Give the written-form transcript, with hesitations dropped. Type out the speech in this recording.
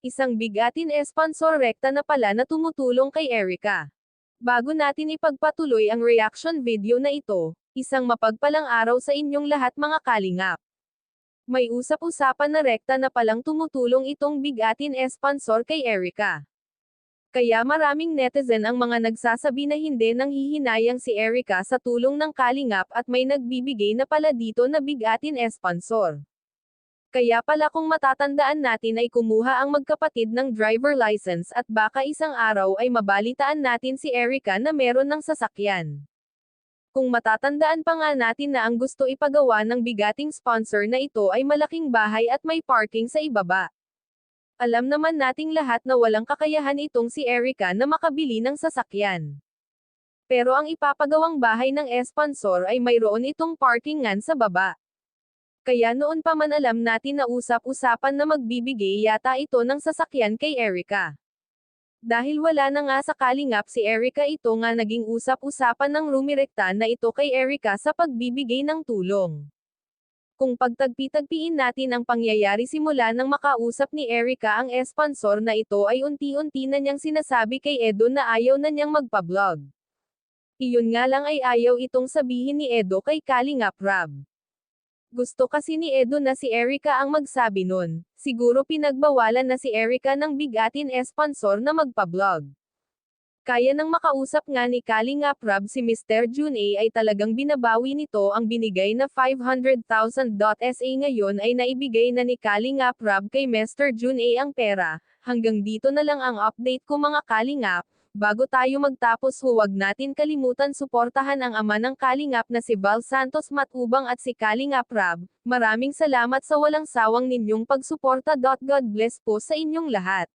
Isang bigatin sponsor rekta na pala na tumutulong kay Erica. Bago natin ipagpatuloy ang reaction video na ito, isang mapagpalang araw sa inyong lahat mga kalingap. May usap-usapan na rekta na palang tumutulong itong bigatin sponsor kay Erica. Kaya maraming netizen ang mga nagsasabi na hindi nang hihinayang si Erica sa tulong ng kalingap at may nagbibigay na pala dito na bigatin sponsor. Kaya pala kung matatandaan natin ay kumuha ang magkapatid ng driver license at baka isang araw ay mabalitaan natin si Erica na meron ng sasakyan. Kung matatandaan pa nga natin na ang gusto ipagawa ng bigating sponsor na ito ay malaking bahay at may parking sa ibaba. Alam naman nating lahat na walang kakayahan itong si Erica na makabili ng sasakyan. Pero ang ipapagawang bahay ng sponsor ay mayroon itong parkingan sa baba. Kaya noon pa man alam natin na usap-usapan na magbibigay yata ito ng sasakyan kay Erica. Dahil wala na nga sa kalingap si Erica, ito nga naging usap-usapan ng rumirekta na ito kay Erica sa pagbibigay ng tulong. Kung pagtagpi-tagpiin natin ang pangyayari simula nang makausap ni Erica ang sponsor na ito ay unti-unti na niyang sinasabi kay Edo na ayaw na niyang magpa-vlog. Iyon nga lang ay ayaw itong sabihin ni Edo kay Kalingap Rab. Gusto kasi ni Edo na si Erica ang magsabi nun, siguro pinagbawalan na si Erica ng bigatin sponsor na magpa-vlog. Kaya nang makausap nga ni Kalingap Rab si Mr. Jun A ay talagang binabawi nito ang binigay na 500,000 sa ngayon ay naibigay na ni Kalingap Rab kay Mr. Jun A ang pera. Hanggang dito na lang ang update ko mga Kalingap. Bago tayo magtapos huwag natin kalimutan suportahan ang ama ng Kalingap na si Val Santos Matubang at si Kalingap Rab. Maraming salamat sa walang sawang ninyong pagsuporta. God bless po sa inyong lahat.